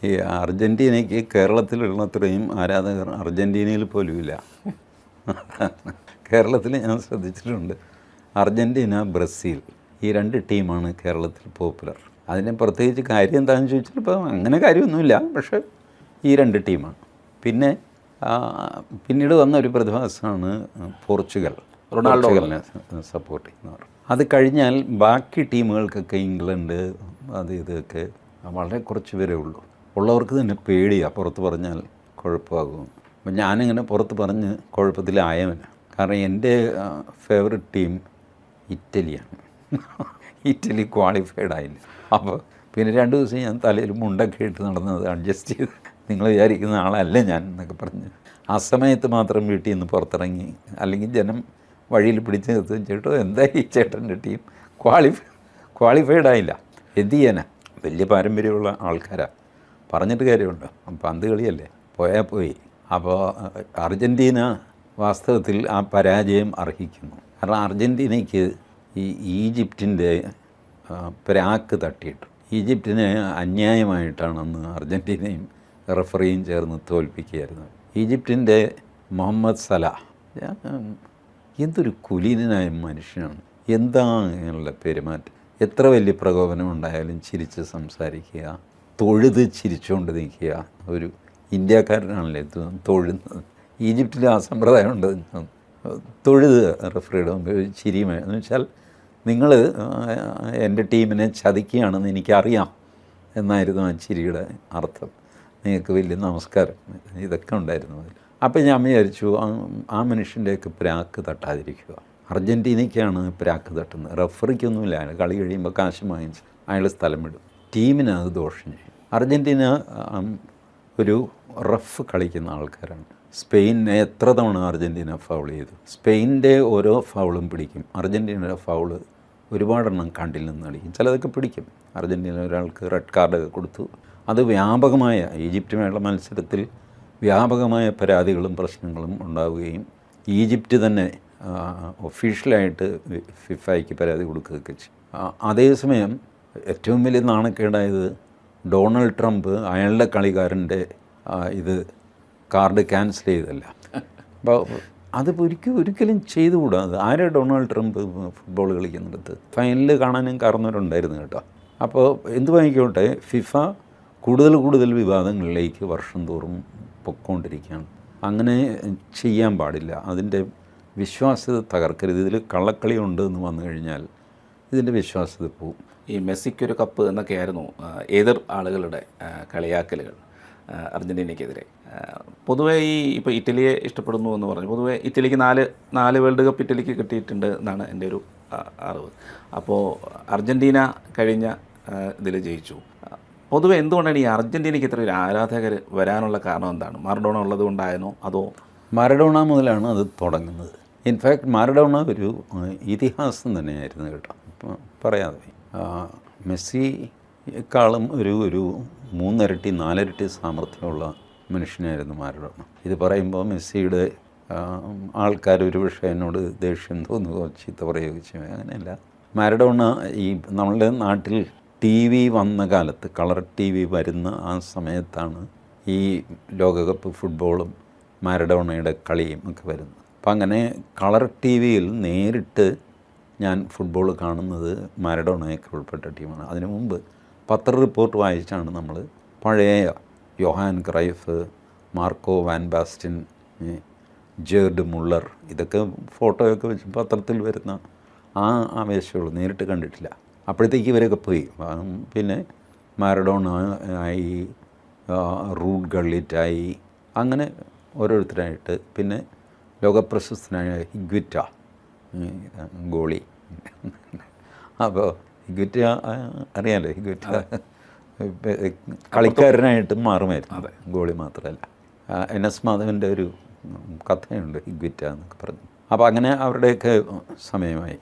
ഈ അർജൻറ്റീനയ്ക്ക് കേരളത്തിലുള്ളത്രയും ആരാധകർ അർജൻറ്റീനയിൽ പോലുമില്ല. കേരളത്തിൽ ഞാൻ ശ്രദ്ധിച്ചിട്ടുണ്ട്, അർജൻറ്റീന, ബ്രസീൽ ഈ 2 ടീമാണ് കേരളത്തിൽ പോപ്പുലർ. അതിന് പ്രത്യേകിച്ച് കാര്യം എന്താണെന്ന് ചോദിച്ചാൽ ഇപ്പോൾ അങ്ങനെ കാര്യമൊന്നുമില്ല, പക്ഷേ ഈ 2 ടീമാണ്. പിന്നെ പിന്നീട് വന്ന ഒരു പ്രതിഭാസമാണ് പോർച്ചുഗലിനെ സപ്പോർട്ട് ചെയ്യുന്നവർ. അത് കഴിഞ്ഞാൽ ബാക്കി ടീമുകൾക്കൊക്കെ ഇംഗ്ലണ്ട് അത് ഇതൊക്കെ വളരെ കുറച്ച് പേരേ ഉള്ളൂ. ഉള്ളവർക്ക് തന്നെ പേടിയാണ് പുറത്ത് പറഞ്ഞാൽ കുഴപ്പമാകും. അപ്പം ഞാനിങ്ങനെ പുറത്ത് പറഞ്ഞ് കുഴപ്പത്തിലായവന്. കാരണം എൻ്റെ ഫേവററ്റ് ടീം ഇറ്റലിയാണ്. ഇറ്റലി ക്വാളിഫൈഡ് ആയില്ല. അപ്പോൾ പിന്നെ 2 ദിവസം ഞാൻ തലയിൽ മുണ്ടൊക്കെ ഇട്ട് നടന്നത് അഡ്ജസ്റ്റ് ചെയ്ത്, നിങ്ങൾ വിചാരിക്കുന്ന ആളല്ല ഞാൻ എന്നൊക്കെ പറഞ്ഞ് ആ സമയത്ത് മാത്രം വീട്ടിൽ നിന്ന് പുറത്തിറങ്ങി. അല്ലെങ്കിൽ ജനം വഴിയിൽ പിടിച്ച് നിർത്തും, ചേട്ടോ എന്താ ഈ ചേട്ടൻ്റെ ടീം ക്വാളിഫൈഡ് ആയില്ല, എന്ത് ചെയ്യാനാ, വലിയ പാരമ്പര്യമുള്ള ആൾക്കാരാണ്, പറഞ്ഞിട്ട് കാര്യമുണ്ട്, പന്ത് കളിയല്ലേ, പോയാൽ പോയി. അപ്പോൾ അർജൻറ്റീന വാസ്തവത്തിൽ ആ പരാജയം അർഹിക്കുന്നു. കാരണം അർജൻറ്റീനയ്ക്ക് ഈ ഈജിപ്തിൻ്റെ പ്രാക്ക് തട്ടിയിട്ടു. ഈജിപ്തിനെ അന്യായമായിട്ടാണെന്ന് അർജൻറ്റീനയും റഫറിയും ചേർന്ന് തോൽപ്പിക്കുകയായിരുന്നു. ഈജിപ്തിൻ്റെ മുഹമ്മദ് സലാഹ് എന്തൊരു കുലീനനായ മനുഷ്യനാണ്, എന്താ പെരുമാറ്റം. എത്ര വലിയ പ്രകോപനം ഉണ്ടായാലും ചിരിച്ച് സംസാരിക്കുക, തൊഴുത് ചിരിച്ചുകൊണ്ട് നിൽക്കുക. ഒരു ഇന്ത്യക്കാരനാണല്ലേ തൊഴുന്നത്. ഈജിപ്തിൽ ആ സമ്പ്രദായം ഉണ്ട്, തൊഴുത് റഫറിയുടെ മുമ്പ് ചിരിയും. എന്ന് വെച്ചാൽ നിങ്ങൾ എൻ്റെ ടീമിനെ ചതിക്കുകയാണെന്ന് എനിക്കറിയാം എന്നായിരുന്നു ആ ചിരിയുടെ അർത്ഥം. നിങ്ങൾക്ക് വലിയ നമസ്കാരം, ഇതൊക്കെ ഉണ്ടായിരുന്നു അതിൽ. അപ്പോൾ ഞാൻ വിചാരിച്ചു ആ മനുഷ്യൻ്റെയൊക്കെ പ്രാക്ക് തട്ടാതിരിക്കുക. അർജൻറ്റീനയ്ക്കാണ് പ്രാക്ക് തട്ടുന്നത്, റഫറിക്കൊന്നുമില്ല. അയാൾ കളി കഴിയുമ്പോൾ കാശ് വാങ്ങിച്ച് അയാൾ സ്ഥലം വിടും. ടീമിന് അത് ദോഷം ചെയ്യും. അർജൻറ്റീന ഒരു റഫ് കളിക്കുന്ന ആൾക്കാരാണ്. സ്പെയിനെ എത്ര തവണ അർജൻറ്റീന ഫൗൾ ചെയ്തു. സ്പെയിനിൻ്റെ ഓരോ ഫൗളും പിടിക്കും. അർജൻറ്റീനയുടെ ഫൗള് ഒരുപാടെണ്ണം കണ്ടിൽ നിന്ന് കളിക്കും. ചിലതൊക്കെ പിടിക്കും. അർജൻറ്റീന ഒരാൾക്ക് റെഡ് കാർഡൊക്കെ കൊടുത്തു. അത് വ്യാപകമായ ഈജിപ്തുമായുള്ള മത്സരത്തിൽ വ്യാപകമായ പരാതികളും പ്രശ്നങ്ങളും ഉണ്ടാവുകയും ഈജിപ്റ്റ് തന്നെ ഒഫീഷ്യലായിട്ട് ഫിഫയ്ക്ക് പരാതി കൊടുക്കുകയൊക്കെ ചെയ്യും. അതേസമയം ഏറ്റവും വലിയ നാണക്കേടായത് ഡൊണാൾഡ് ട്രംപ് അയാളുടെ കളിക്കാരൻ്റെ ഇത് കാർഡ് ക്യാൻസൽ ചെയ്തല്ല. അപ്പോൾ അത് ഒരിക്കലും ചെയ്തുകൂടാ. അത് ആരെ ഡൊണാൾഡ് ട്രംപ് ഫുട്ബോൾ കളിക്കുന്നിടത്ത് ഫൈനലിൽ കാണാനും കാരണവരുണ്ടായിരുന്നു കേട്ടോ. അപ്പോൾ എന്ത് വാങ്ങിക്കോട്ടെ, ഫിഫ കൂടുതൽ വിവാദങ്ങളിലേക്ക് വർഷം തോറും പൊയ്ക്കൊണ്ടിരിക്കുകയാണ്. അങ്ങനെ ചെയ്യാൻ പാടില്ല. അതിൻ്റെ വിശ്വാസ്യത തകർക്കരുത്. ഇതിൽ കള്ളക്കളി ഉണ്ട് എന്ന് വന്നു കഴിഞ്ഞാൽ ഇതിൻ്റെ വിശ്വാസ്യത പോവും. ഈ മെസ്സിക്കൊരു കപ്പ് എന്നൊക്കെയായിരുന്നു എതിർ ആളുകളുടെ കളിയാക്കലുകൾ അർജൻറ്റീനയ്ക്കെതിരെ. പൊതുവേ ഇപ്പോൾ ഇറ്റലിയെ ഇഷ്ടപ്പെടുന്നു എന്ന് പറഞ്ഞു. പൊതുവേ ഇറ്റലിക്ക് നാല് വേൾഡ് കപ്പ് ഇറ്റലിക്ക് കിട്ടിയിട്ടുണ്ട് എന്നാണ് എൻ്റെ ഒരു അറിവ്. അപ്പോൾ അർജൻറ്റീന കഴിഞ്ഞ ഇതിൽ ജയിച്ചു. പൊതുവെ എന്തുകൊണ്ടാണ് ഈ അർജൻറ്റീനയ്ക്ക് ഇത്ര ഒരു ആരാധകർ വരാനുള്ള കാരണം എന്താണ്? മറഡോണ ഉള്ളത് കൊണ്ടായിരുന്നോ അതോ? മറഡോണ മുതലാണ് അത് തുടങ്ങുന്നത്. ഇൻഫാക്ട് മറഡോണ ഒരു ഇതിഹാസം തന്നെയായിരുന്നു കേട്ടോ. പറയാതെ മെസ്സിയെക്കാളും ഒരു 3 ഇരട്ടി 4 ഇരട്ടി സാമർഥ്യമുള്ള മനുഷ്യനായിരുന്നു മറഡോണ. ഇത് പറയുമ്പോൾ മെസ്സിയുടെ ആൾക്കാർ ഒരു പക്ഷേ എന്നോട് ദേഷ്യം തോന്നുകയോ ചീത്ത പറയുകയോ ചെയ്യും. അങ്ങനെയല്ല. മറഡോണ ഈ നമ്മളുടെ നാട്ടിൽ TV വന്ന കാലത്ത്, കളർ TV വരുന്ന ആ സമയത്താണ് ഈ ലോകകപ്പ് ഫുട്ബോളും മറഡോണയുടെ കളിയും ഒക്കെ വരുന്നത്. അപ്പം അങ്ങനെ കളർ TVയിൽ നേരിട്ട് ഞാൻ ഫുട്ബോൾ കാണുന്നത് മറഡോണയൊക്കെ ഉൾപ്പെട്ട ടീമാണ്. അതിനു മുമ്പ് പത്ര റിപ്പോർട്ട് വായിച്ചാണ് നമ്മൾ പഴയ Johan Cruyff, Marco van Basten, Gerd Muller, ഇതൊക്കെ ഫോട്ടോയൊക്കെ വെച്ച് പത്രത്തിൽ വരുന്ന ആ ആവേശമുള്ളൂ. നേരിട്ട് കണ്ടിട്ടില്ല. അപ്പോഴത്തേക്ക് ഇവരൊക്കെ പോയി. പിന്നെ മാരഡോണ ആയി, റൂഡ് ഗള്ളിറ്റായി, അങ്ങനെ ഓരോരുത്തരായിട്ട്. പിന്നെ ലോകപ്രശസ്തനായ ഹിഗ്വിറ്റ ഗോളി. അപ്പോൾ ഹിഗ്വിറ്റ അറിയാമല്ലോ, ഹിഗ്വിറ്റ കളിക്കാരനായിട്ട് മാറുമായിരുന്നു, ഗോളി മാത്രമല്ല. NS മാധവൻ്റെ ഒരു കഥയുണ്ട് ഹിഗ്വിറ്റ എന്നൊക്കെ പറഞ്ഞു. അപ്പോൾ അങ്ങനെ അവരുടെയൊക്കെ സമയമായി.